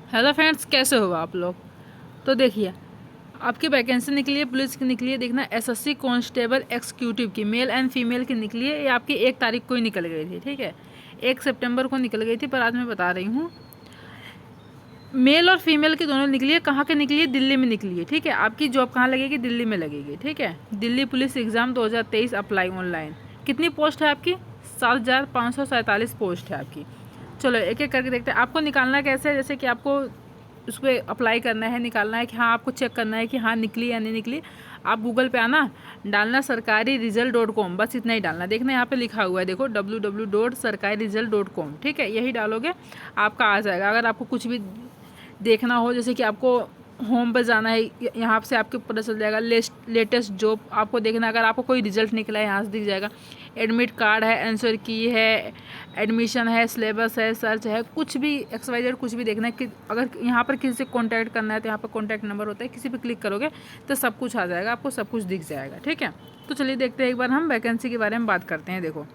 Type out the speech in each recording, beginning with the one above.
Hello friends, कैसे हो आप लोग। तो देखिए, आपकी वैकेंसी निकली है, पुलिस की निकली है। देखना, एसएससी कांस्टेबल एग्जीक्यूटिव की मेल एंड फीमेल की निकली है। ये आपकी 1 तारीख को ही निकल गई थी, ठीक है। 1 सितंबर को निकल गई थी, पर आज मैं बता रही हूँ मेल और फीमेल की दोनों निकली है। कहाँ की निकली है? दिल्ली में निकली है, ठीक है। आपकी जॉब कहाँ लगेगी? दिल्ली में लगेगी, ठीक है। Delhi police exam 2023 apply online. कितनी पोस्ट है आपकी? 7,547 पोस्ट है आपकी। चलो एक एक करके देखते हैं। आपको निकालना कैसे है? जैसे कि आपको उस पर अप्लाई करना है, निकालना है कि हाँ, आपको चेक करना है कि हाँ निकली या नहीं निकली। आप गूगल पे आना, डालना sarkari-result.com, बस इतना ही डालना। देखना यहाँ पे लिखा हुआ है, देखो www.sarkari-result.com, ठीक है। यही डालोगे आपका आ जाएगा। अगर आपको कुछ भी देखना हो, जैसे कि आपको होम पर जाना है, यहाँ से आपको पता चल जाएगा लेटेस्ट जॉब आपको देखना। अगर आपको कोई रिजल्ट निकला है, यहाँ से दिख जाएगा। एडमिट कार्ड है, आंसर की है, एडमिशन है, सिलेबस है, सर्च है, कुछ भी XYZ कुछ भी देखना है कि अगर यहाँ पर किसी से कांटेक्ट करना है तो यहाँ पर कांटेक्ट नंबर होता है, किसी पे क्लिक करोगे तो सब कुछ आ जाएगा, आपको सब कुछ दिख जाएगा, ठीक है। तो चलिए देखते हैं, एक बार हम वैकेंसी के बारे में बात करते हैं। देखो,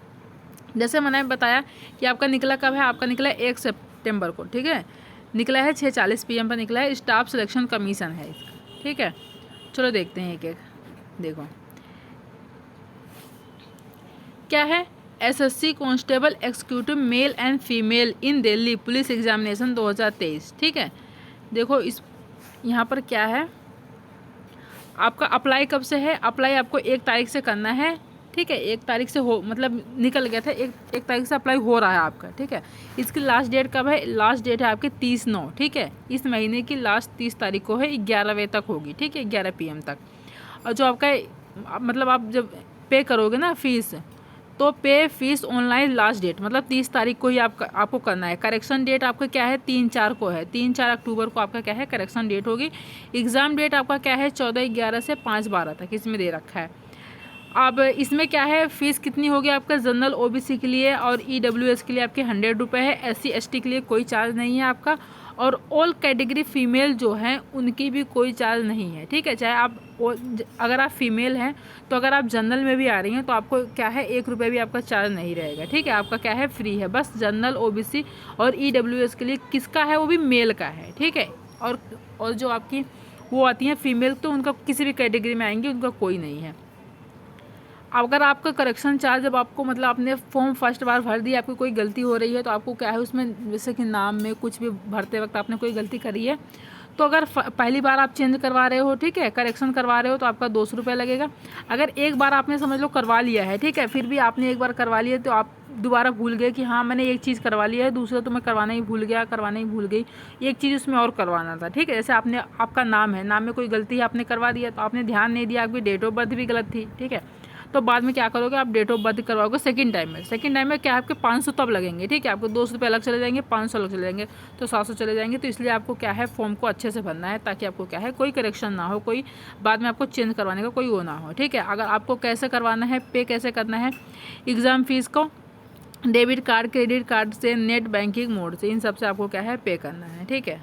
जैसे मैंने बताया कि आपका निकला कब है? आपका निकला 1 सितंबर को, ठीक है। निकला है 6:40 PM पर निकला है। स्टाफ सिलेक्शन कमीशन है इसका, ठीक है। चलो देखते हैं एक एक। देखो क्या है? SSC constable executive male and female in Delhi police examination 2023, ठीक है। देखो इस यहाँ पर क्या है, आपका अप्लाई कब से है? अप्लाई आपको 1 तारीख से करना है, ठीक है। 1 तारीख से हो, मतलब निकल गया था, एक तारीख से अप्लाई हो रहा है आपका, ठीक है। इसकी लास्ट डेट कब है? लास्ट डेट है आपकी 30/9, ठीक है। इस महीने की लास्ट 30 तारीख को है, 11 बजे तक होगी, ठीक है, 11 PM तक। और जो आपका मतलब आप जब पे करोगे ना फीस, तो पे फीस ऑनलाइन लास्ट डेट मतलब 30 तारीख को ही आपको करना है। करेक्शन डेट आपका क्या है? 3/4 को है, 3/4 अक्टूबर को आपका क्या है? करेक्शन डेट होगी। एग्ज़ाम डेट आपका क्या है? 14/11 से 5/12 तक इसमें दे रखा है। अब इसमें क्या है, फ़ीस कितनी होगी आपका? जनरल OBC के लिए और EWS के लिए आपके 100 रुपये है। SC ST के लिए कोई चार्ज नहीं है आपका। और ऑल कैटेगरी फीमेल जो हैं उनकी भी कोई चार्ज नहीं है, ठीक है। चाहे आप अगर आप फीमेल हैं तो अगर आप जनरल में भी आ रही हैं तो आपको क्या है, 1 रुपये भी आपका चार्ज नहीं रहेगा, ठीक है। आपका क्या है, फ्री है। बस जनरल OBC और EWS के लिए किसका है? वो भी मेल का है, ठीक है। और जो आपकी वो आती हैं फीमेल, तो उनका किसी भी कैटेगरी में आएंगी, उनका कोई नहीं है। अगर आपका करेक्शन चार्ज, जब आपको मतलब आपने फॉर्म फर्स्ट बार भर दिया, आपकी कोई गलती हो रही है तो आपको क्या है उसमें, जैसे कि नाम में कुछ भी भरते वक्त आपने कोई गलती करी है, तो अगर पहली बार आप चेंज करवा रहे हो, ठीक है, करेक्शन करवा रहे हो, तो आपका 200 रुपये लगेगा। अगर एक बार आपने समझ लो करवा लिया है, ठीक है, फिर भी आपने एक बार करवा लिया तो आप दोबारा भूल गए कि हाँ मैंने एक चीज़ करवा लिया है, दूसरा तो मैं करवाना ही भूल गया, करवाना ही भूल गई, एक चीज़ उसमें और करवाना था, ठीक है। जैसे आपने, आपका नाम है, नाम में कोई गलती है, आपने करवा दिया, तो आपने ध्यान नहीं दिया, आपकी डेट ऑफ बर्थ भी गलत थी, ठीक है। तो बाद में क्या करोगे, आप डेट ऑफ बर्थ करवाओगे सेकंड टाइम में। सेकंड टाइम में क्या है, आपके 500 तब लगेंगे, ठीक है। आपको 200 रुपये अलग चले जाएंगे, 500 अलग चले जाएंगे, तो 700 चले जाएंगे। तो इसलिए आपको क्या है, फॉर्म को अच्छे से भरना है, ताकि आपको क्या है, कोई करेक्शन ना हो, कोई बाद में आपको चेंज करवाने का कोई वो ना हो, ठीक है। अगर आपको कैसे करवाना है, पे कैसे करना है, एग्ज़ाम फीस को डेबिट कार्ड, क्रेडिट कार्ड से, नेट बैंकिंग मोड से, इन सब से आपको क्या है, पे करना है, ठीक है।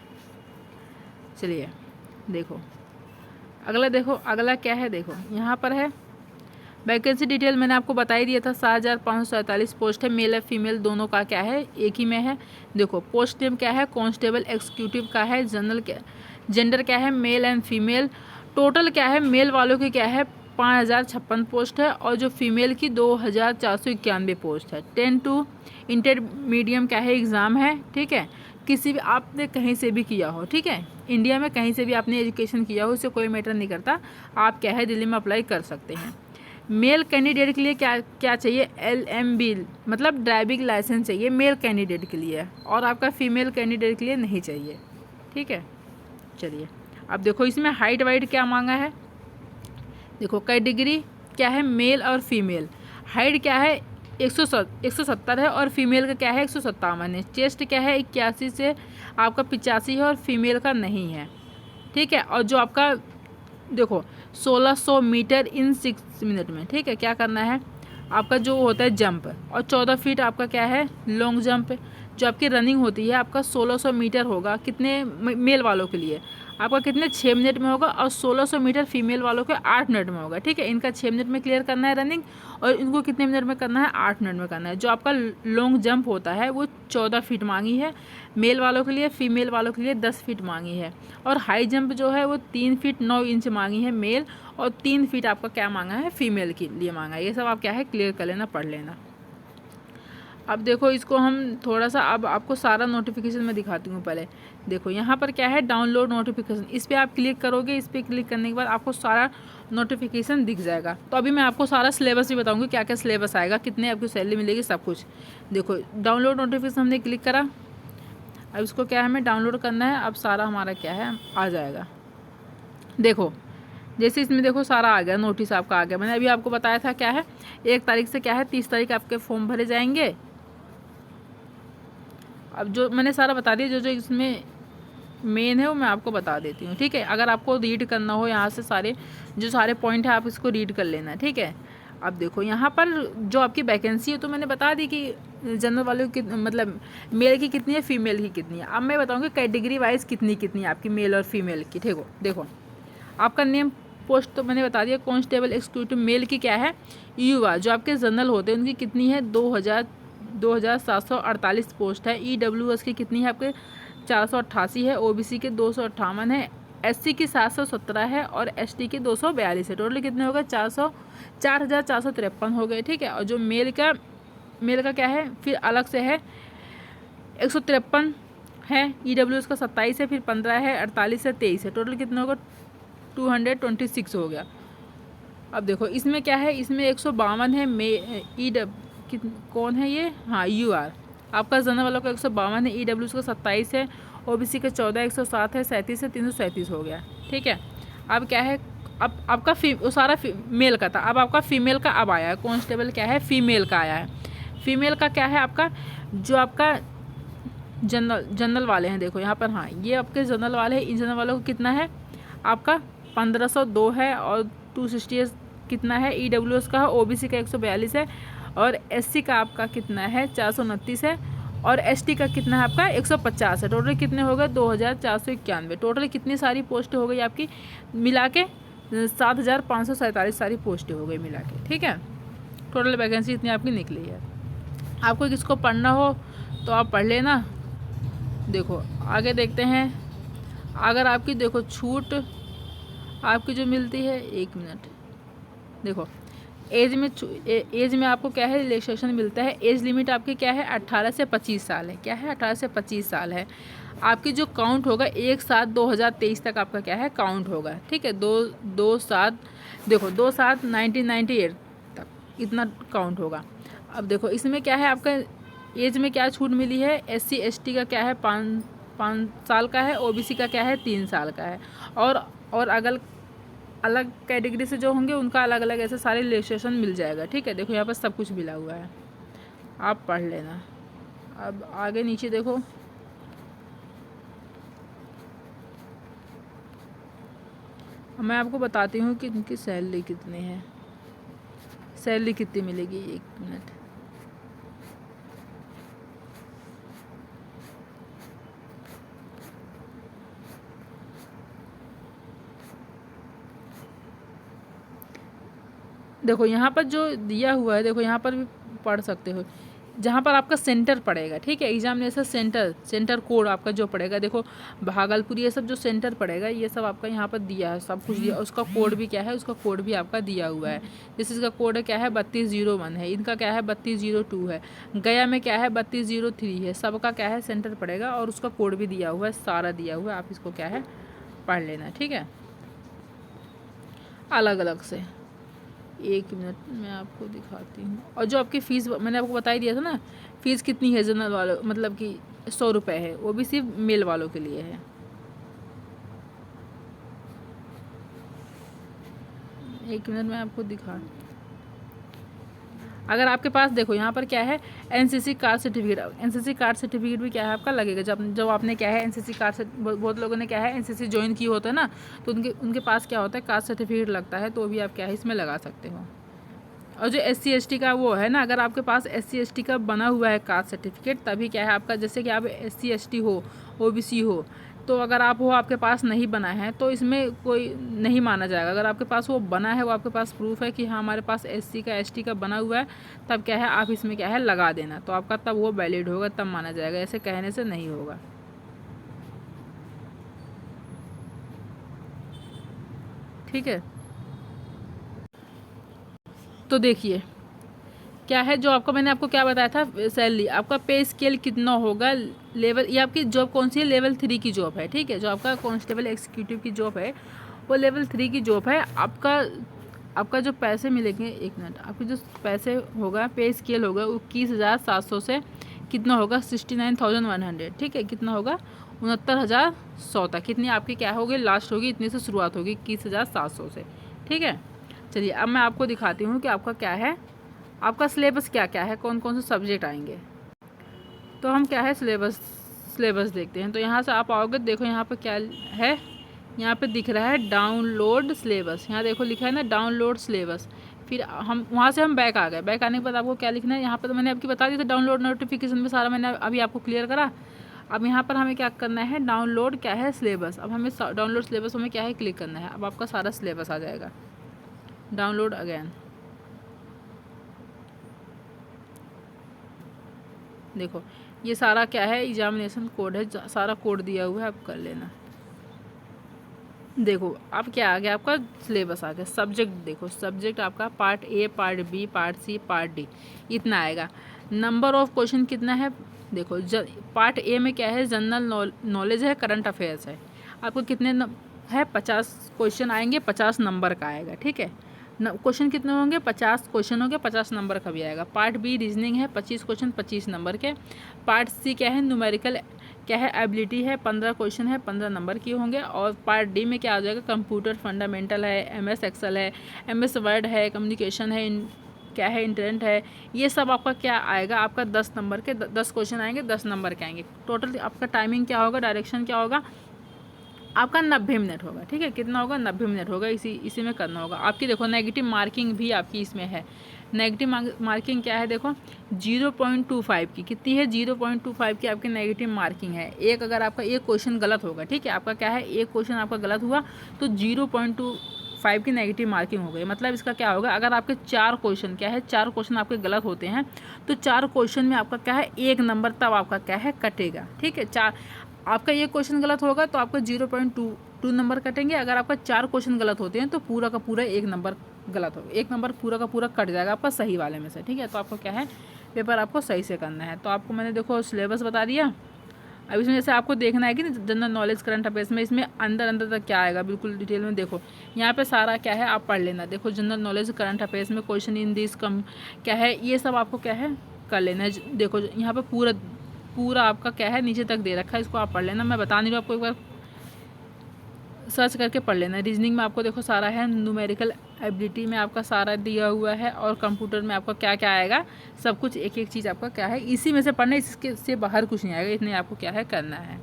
चलिए देखो अगला, देखो अगला क्या है। देखो यहाँ पर है वैकेंसी डिटेल, मैंने आपको बता ही दिया था। 7,547 पोस्ट है, मेल और फीमेल दोनों का क्या है, एक ही में है। देखो पोस्ट नेम क्या है, कांस्टेबल एग्जीक्यूटिव का है। जनरल क्या, जेंडर क्या है, मेल एंड फीमेल। टोटल क्या है, मेल वालों की क्या है, 5,056 पोस्ट है, और जो फीमेल की 2,491 पोस्ट है। 10 टू इंटरमीडियम क्या है, एग्ज़ाम है, ठीक है। किसी भी आपने कहीं से भी किया हो, ठीक है, इंडिया में कहीं से भी आपने एजुकेशन किया हो, उससे कोई मैटर नहीं करता, आप क्या है दिल्ली में अप्लाई कर सकते हैं। मेल कैंडिडेट के लिए क्या क्या चाहिए, LMB मतलब ड्राइविंग लाइसेंस चाहिए मेल कैंडिडेट के लिए, और आपका फीमेल कैंडिडेट के लिए नहीं चाहिए, ठीक है। चलिए अब देखो इसमें हाइट वाइट क्या मांगा है। देखो कैटेगरी क्या है, मेल और फीमेल। हाइट क्या है, 170 है, और फीमेल का क्या है, 157 है। चेस्ट क्या है, 81 से आपका 85 है, और फीमेल का नहीं है, ठीक है। और जो आपका देखो 1600 मीटर इन 6 मिनट में, ठीक है, क्या करना है आपका जो होता है जंप, और 14 फीट आपका क्या है, लॉन्ग जंप। जो आपकी रनिंग होती है आपका 1600 मीटर होगा कितने मेल वालों के लिए, आपका कितने 6 मिनट में होगा, और 1600 मीटर फीमेल वालों के 8 मिनट में होगा। ठीक है, इनका 6 मिनट में क्लियर करना है रनिंग, और इनको कितने मिनट में करना है, 8 मिनट में करना है। जो आपका लॉन्ग जंप होता है वो 14 फीट मांगी है मेल वालों के लिए, फीमेल वालों के लिए 10 फीट मांगी है। और हाई जंप जो है वो 3 फीट 9 इंच मांगी है मेल, और 3 फीट आपका क्या मांगा है, फीमेल के लिए मांगा है। ये सब आप क्या है क्लियर कर लेना, पढ़ लेना। अब देखो इसको हम थोड़ा सा, अब आपको सारा नोटिफिकेशन मैं दिखाती हूँ। पहले देखो यहाँ पर क्या है, डाउनलोड नोटिफिकेशन, इस पर आप क्लिक करोगे। इस पर क्लिक करने के बाद आपको सारा नोटिफिकेशन दिख जाएगा। तो अभी मैं आपको सारा सिलेबस भी बताऊँगी, क्या क्या सिलेबस आएगा, कितने आपको सैलरी मिलेगी, सब कुछ। देखो डाउनलोड नोटिफिकेशन हमने क्लिक करा, अब इसको क्या है हमें डाउनलोड करना है। अब सारा हमारा क्या है आ जाएगा। देखो जैसे इसमें देखो सारा आ गया, नोटिस आपका आ गया। मैंने अभी आपको बताया था क्या है 1 तारीख से क्या है 30 तारीख आपके फॉर्म भरे जाएंगे। अब जो मैंने सारा बता दिया, जो जो इसमें मेन है वो मैं आपको बता देती हूँ। ठीक है, अगर आपको रीड करना हो यहाँ से सारे जो सारे पॉइंट है आप इसको रीड कर लेना। ठीक है, अब देखो यहाँ पर जो आपकी वैकेंसी है तो मैंने बता दी कि जनरल वालों की मतलब मेल की कितनी है, फीमेल की कितनी है। अब मैं बताऊँगी कैटेगरी वाइज कितनी कितनी है आपकी मेल और फीमेल की। ठीक हो, देखो आपका नेम पोस्ट तो मैंने बता दिया, कांस्टेबल एक्जीक्यूटिव मेल की क्या है युवा, जो आपके जनरल होते हैं उनकी कितनी है 2748 पोस्ट है। EWS की कितनी है आपके 488 है, OBC के 258 है, SC की 717 है, और ST की 242 है। टोटल कितने हो गए 4453 हो गए। ठीक है, और जो मेल का क्या है फिर अलग से है 153 है, EWS का 27 है, फिर 15 है, 48 है, 23 है। टोटल कितना होगा 226 हो गया। अब देखो इसमें क्या है, इसमें 152 है कौन है ये, हाँ UR आपका जनरल वालों का 152 है, EWS का 27 है, OBC का 14 107 है, 37 है, 337 हो गया। ठीक है, अब क्या है, अब आपका वो सारा मेल का था, अब आपका फीमेल का अब आया है। कांस्टेबल क्या है फीमेल का आया है। फीमेल का क्या है आपका जो आपका जनरल वाले हैं, देखो यहाँ पर, हाँ ये आपके जनरल वाले हैं। इन जनरल वालों को कितना है आपका 1502 है, और 260 कितना है EWS का है, OBC का 142 है, और SC का आपका कितना है 429 है, और ST का कितना है आपका 150 है। टोटल कितने हो गए 2491। टोटल कितनी सारी पोस्ट हो गई आपकी मिला के 7547 सारी पोस्टें हो गई मिला के। ठीक है, टोटल वैकेंसी इतनी आपकी निकली है। आपको किसको पढ़ना हो तो आप पढ़ लेना। देखो आगे देखते हैं, अगर आपकी देखो छूट आपकी जो मिलती है, 1 मिनट, देखो एज में आपको क्या है रिलैक्सेशन मिलता है। एज लिमिट आपकी क्या है 18 से 25 साल है। क्या है 18 से 25 साल है। आपकी जो काउंट होगा 1/7/2023 तक आपका क्या है काउंट होगा। ठीक है, 2/7 देखो 2/7/1998 तक इतना काउंट होगा। अब देखो इसमें क्या है आपका एज में क्या छूट मिली है। SC ST का क्या है 5 साल का है, OBC का क्या है 3 साल का है, और अगर अलग कैटेगरी से जो होंगे उनका अलग अलग ऐसे सारे रिलैक्सेशन मिल जाएगा। ठीक है, देखो यहाँ पर सब कुछ मिला हुआ है, आप पढ़ लेना। अब आगे नीचे देखो, मैं आपको बताती हूँ कि इनकी सैलरी कितनी है, सैलरी कितनी मिलेगी। 1 मिनट, देखो यहाँ पर जो दिया हुआ है, देखो यहाँ पर भी पढ़ सकते हो जहाँ पर आपका सेंटर पड़ेगा। ठीक है, एग्जामिनेशन सेंटर कोड आपका जो पड़ेगा, देखो भागलपुर ये सब जो सेंटर पड़ेगा ये सब आपका यहाँ पर दिया है, सब कुछ दिया। उसका कोड भी क्या है, उसका कोड भी आपका दिया हुआ है। जैसे इसका कोड है क्या है 3201 है, इनका क्या है 3202 है, गया में क्या है 3203 है। सबका क्या है सेंटर पड़ेगा, और उसका कोड भी दिया हुआ है, सारा दिया हुआ है। आप इसको क्या है पढ़ लेना। ठीक है, अलग अलग से। 1 मिनट मैं आपको दिखाती हूँ। और जो आपकी फ़ीस मैंने आपको बता ही दिया था ना, फ़ीस कितनी है जनरल वालों मतलब कि 100 रुपये है, वो भी सिर्फ मेल वालों के लिए है। 1 मिनट में आपको दिखा, अगर आपके पास देखो यहाँ पर क्या है NCC card certificate. NCC card certificate भी क्या है आपका लगेगा। जब आपने क्या है NCC कार्ड से बहुत लोगों ने क्या है NCC ज्वाइन की होता है ना, तो उनके पास क्या होता है कास्ट सर्टिफिकेट लगता है, तो भी आप क्या है इसमें लगा सकते हो। और जो SC ST का वो है ना, अगर आपके पास SC ST का बना हुआ है कास्ट सर्टिफिकेट, तभी क्या है आपका, जैसे कि आप SC ST हो, OBC हो, तो अगर आप वो आपके पास नहीं बना है तो इसमें कोई नहीं माना जाएगा। अगर आपके पास वो बना है, वो आपके पास प्रूफ है कि हाँ हमारे पास SC का ST का बना हुआ है, तब क्या है आप इसमें क्या है लगा देना, तो आपका तब वो वैलिड होगा, तब माना जाएगा। ऐसे कहने से नहीं होगा। ठीक है, तो देखिए क्या है, जो आपको मैंने आपको क्या बताया था, सैलरी आपका पे स्केल कितना होगा, लेवल, ये आपकी जॉब कौन सी है, लेवल 3 की जॉब है। ठीक है, जो आपका कांस्टेबल एग्जीक्यूटिव की जॉब है वो लेवल 3 की जॉब है। आपका जो पैसे मिलेंगे, एक मिनट, आपके जो पैसे होगा, पे स्केल होगा वो 21,700 से कितना होगा, 69,100। ठीक है, कितना होगा, 69,100 तक। कितनी आपकी क्या होगी, लास्ट होगी, इतने से शुरुआत होगी 21,700 से। ठीक है, चलिए अब मैं आपको दिखाती हूँ कि आपका क्या है, आपका सिलेबस क्या क्या है, कौन कौन से सब्जेक्ट आएंगे। तो हम क्या है सिलेबस देखते हैं। तो यहाँ से आप आओगे, देखो यहाँ पे क्या है, यहाँ पे दिख रहा है डाउनलोड सिलेबस। यहाँ देखो लिखा है ना डाउनलोड सिलेबस। फिर हम वहाँ से हम बैक आ गए। बैक आने के बाद आपको क्या लिखना है, यहाँ पे तो मैंने आपकी बता दी थी डाउनलोड नोटिफिकेशन में, सारा मैंने अभी आपको क्लियर करा। अब यहाँ पर हमें क्या करना है, डाउनलोड क्या है सिलेबस। अब हमें डाउनलोड सिलेबस हमें क्या है क्लिक करना है। अब आपका सारा सिलेबस आ जाएगा। डाउनलोड अगेन, देखो ये सारा क्या है, एग्जामिनेशन कोड है, सारा कोड दिया हुआ है, आप कर लेना। देखो अब क्या आ गया, आपका सिलेबस आ गया। सब्जेक्ट देखो, सब्जेक्ट आपका part A, part B, part C, part D, इतना आएगा। नंबर ऑफ क्वेश्चन कितना है, देखो पार्ट A में क्या है, जनरल नॉलेज है, करंट अफेयर्स है। आपको कितने है, 50 क्वेश्चन आएंगे, 50 नंबर का आएगा। ठीक है, क्वेश्चन कितने होंगे, 50 क्वेश्चन होंगे, 50 नंबर का भी आएगा। पार्ट B रीजनिंग है, 25 क्वेश्चन 25 नंबर के। पार्ट C क्या है, न्यूमेरिकल क्या है, एबिलिटी है, 15 क्वेश्चन है, 15 नंबर के होंगे। और पार्ट D में क्या आ जाएगा, कंप्यूटर फंडामेंटल है, MS एक्सेल है, MS वर्ड है, कम्युनिकेशन है, क्या है, इंटरनेट है। ये सब आपका क्या आएगा, आपका 10 नंबर के 10 क्वेश्चन आएंगे, 10 नंबर के आएंगे। टोटल आपका टाइमिंग क्या होगा, डायरेक्शन क्या होगा, आपका 90 मिनट होगा। ठीक है, कितना होगा, 90 मिनट होगा। इसी में करना होगा। आपकी देखो नेगेटिव मार्किंग भी आपकी इसमें है। नेगेटिव मार्किंग क्या है, देखो 0.25 की कितनी है, 0.25 की आपकी नेगेटिव मार्किंग है। एक अगर आपका एक क्वेश्चन गलत होगा, ठीक है, आपका क्या है, एक क्वेश्चन आपका गलत हुआ तो 0.25 की नेगेटिव मार्किंग हो गई। मतलब इसका क्या होगा, अगर आपके 4 क्वेश्चन क्या है, 4 क्वेश्चन आपके गलत होते हैं तो 4 क्वेश्चन में आपका क्या है, 1 नंबर तब आपका क्या है कटेगा। ठीक है, आपका ये क्वेश्चन गलत होगा तो आपका 0.2 नंबर कटेंगे। अगर आपका 4 क्वेश्चन गलत होते हैं तो पूरा का पूरा 1 नंबर गलत होगा, 1 नंबर पूरा का पूरा कट जाएगा आपका सही वाले में से। ठीक है, तो आपको क्या है, पेपर आपको सही से करना है। तो आपको मैंने देखो सिलेबस बता दिया। अब इसमें जैसे आपको देखना है कि जनरल नॉलेज करंट अफेयर्स में इसमें अंदर अंदर तक क्या आएगा, बिल्कुल डिटेल में देखो। यहाँ पे सारा क्या है आप पढ़ लेना। देखो जनरल नॉलेज करंट अफेयर्स में क्वेश्चन इन दिस कम क्या है, ये सब आपको क्या है कर लेना है। देखो यहाँ पे पूरा आपका क्या है नीचे तक दे रखा है, इसको आप पढ़ लेना। मैं बता नहीं रहा आपको, एक बार सर्च करके पढ़ लेना। रीजनिंग में आपको देखो सारा है, न्यूमेरिकल एबिलिटी में आपका सारा दिया हुआ है, और कंप्यूटर में आपका क्या क्या आएगा, सब कुछ एक एक चीज़ आपका क्या है इसी में से पढ़ना, इसके से बाहर कुछ नहीं आएगा। इतने आपको क्या है करना है।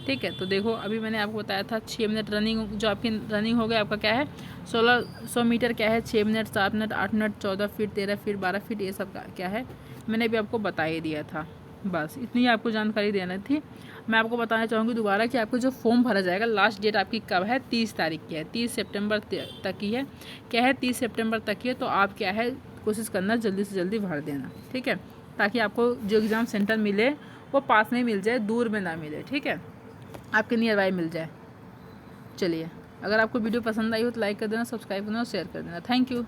ठीक है, तो देखो अभी मैंने आपको बताया था 6 मिनट रनिंग, जो आपकी रनिंग हो गई आपका क्या है 1600 मीटर क्या है 6 minute, 7 minute, 8 minute, 14 feet, 13 feet, 12 feet, ये सब क्या है मैंने भी आपको बता ही दिया था। बस इतनी आपको जानकारी देनी थी। मैं आपको बताना चाहूँगी दोबारा कि आपको जो फॉर्म भरा जाएगा, लास्ट डेट आपकी कब है, 30 तारीख की है, 30 सितंबर तक की है। क्या है 30 सितंबर तक की है, तो आप क्या है कोशिश करना जल्दी से जल्दी भर देना। ठीक है, ताकि आपको जो एग्ज़ाम सेंटर मिले वो पास में मिल जाए, दूर में ना मिले। ठीक है, आपके नियर बाय मिल जाए। चलिए, अगर आपको वीडियो पसंद आई हो तो लाइक कर देना, सब्सक्राइब करना और शेयर कर देना। Thank you.